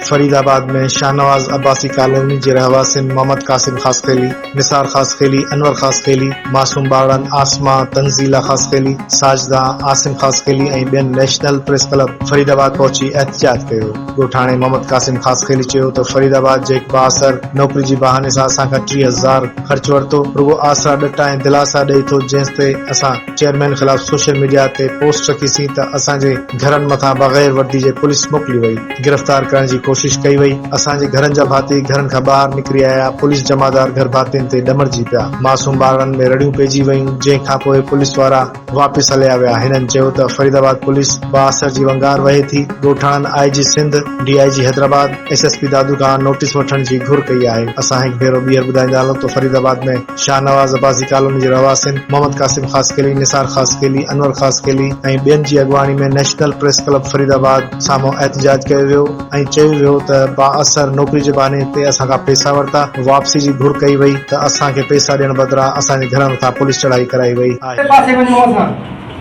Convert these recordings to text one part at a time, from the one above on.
फरीदाबाद में शाहनवाज अब्बासी कॉलोनी के रहवासिन मोहम्मद कासिम खासखेली, निसार खासखेली, अनवर खासखेली, मासूम बारन आसमा, तंजीला खासखेली, साजदा, आसिम खासखेली ऐं ॿियनि नेशनल प्रेस क्लब फरीदाबाद पहुची एहतजाज कयो। ॻोठाणे मोहम्मद कासिम खासखेली चयो त फरीदाबाद जे हिकु बाअसर नौकरी जी बहाने सां असांखां 30,000 ख़र्च वरितो, रुगो आसरा ॾटा ऐं दिलासा ॾेई थो, जंहिं ते असां चेयरमैन ख़िलाफ़ सोशल मीडिया ते पोस्ट रखीसीं त असांजे घरनि मथां बग़ैर वर्दी जे पुलिस मोकिली वई, गिरफ़्तार करण जी कोशिश कई वई। असांजे घरनि जा भाती घरनि खां ॿाहिरि निकिरी आया, पुलिस जमादार घर भातियुनि ते ॾमरजी पिया, मासूम ॿारनि में रड़ियूं पइजी वयूं, जंहिंखां पोइ पुलिस वारा वापसि हलिया विया। हिननि चयो त फरीदाबाद पुलिस बाअसर जी वंगार वहे थी। ॻोठाणनि IG Sindh, DIG Hyderabad, SSP दादू खां नोटिस वठण जी घुर कई आहे। असां हिकु भेरो ॿीहर ॿुधाईंदा हलूं त फरीदाबाद में शाहनवाज अब्बासी कॉलोनी जे रहवासिन मोहम्मद कासिम खासखेली, निसार खासखेली, अनवर खासखेली ऐं ॿियनि जी अॻवानी में नेशनल प्रेस क्लब फरीदाबाद साम्हूं एहतजाज कयो वियो ऐं चयो वियो त बाअसर नौकरी जे बहाने ते असांखां पैसा वरिता, वापसी जी घुर कई वई त असांखे पैसा ॾियण बदिरां असांजे घर मथां पुलिस चढ़ाई कराई वई आहे।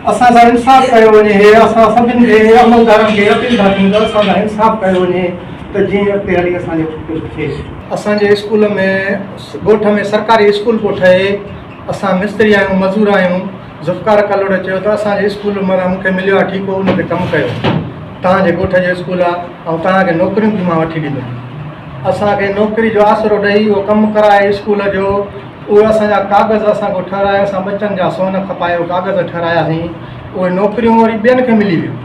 असां सां इंसाफ़ कयो वञे। हे असां सभिनि खे अमलदारनि खे अपील था कयूं त असां सां इंसाफ़ कयो वञे त जीअं अॻिते हली असांजो थिए। असांजे स्कूल में ॻोठ में सरकारी स्कूल को ठहे, असां मिस्त्री आहियूं, मज़ूर आहियूं। ज़ुफ़्कार कलोड़ चयो त असांजे स्कूल मां मूंखे मिलियो आहे ठीकु, उन ते कमु कयो, तव्हांजे ॻोठ जो स्कूल आहे ऐं तव्हांखे नौकरियूं बि मां वठी ॾींदुमि। असांखे नौकरी जो आसरो ॾेई उहो कमु कराए स्कूल जो, उहे असांजा कागज़ असांखे ठाराए, असां बचनि जा सोन खपायो कागज़ ठारायासीं, उहे नौकरियूं वरी ॿियनि खे मिली वियूं।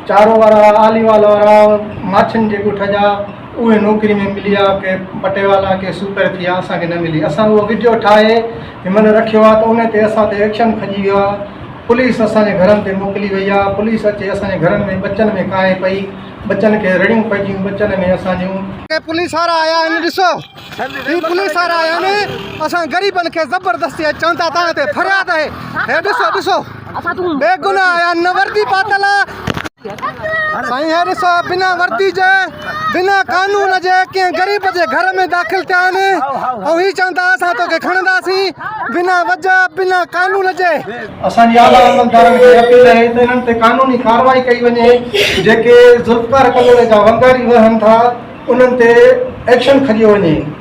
चारो वारा, आलीवाल वारा, माछियुनि जे ॻोठ जा, उहे नौकरी में मिली आहे, के पटेवाला, के सूपर थी आहे, असांखे न मिली। असां उहो वीडियो ठाहे हिनमहिल रखियो आहे त उन ते असां ते एक्शन खजी वियो आहे। पुलिस असांजे घरनि ते मोकिली वई आहे, पुलिस अचे असांजे घरनि में बचनि में काए पई, बचनि खे रड़ियूं पइजियूं, बचनि में असांजूं। पुलिस वारा आया आहिनि, ॾिसो ही पुलिस वारा आया आहिनि, असां ग़रीबनि खे ज़बरदस्ती चवनि था तव्हां ते फरियाद आहे। हे ॾिसो ॾिसो बेगुनाह आया, न वर्दी पातल साईं, हे ॾिसो बिना वर्दी जे, बिना कानून जे कंहिं ग़रीब जे घर में दाख़िल थिया आहिनि ऐं ही चवनि था असां तोखे खणंदासीं बिना वजह, बिना कानून जे। असांजी आला अमलदारनि खे अपील आहे त इन्हनि ते कानूनी कार्रवाई कई वञे, जेके ज़ुल्फ़कार कलोड़े जा वंगारी वहनि था उन्हनि ते एक्शन खणियो वञे।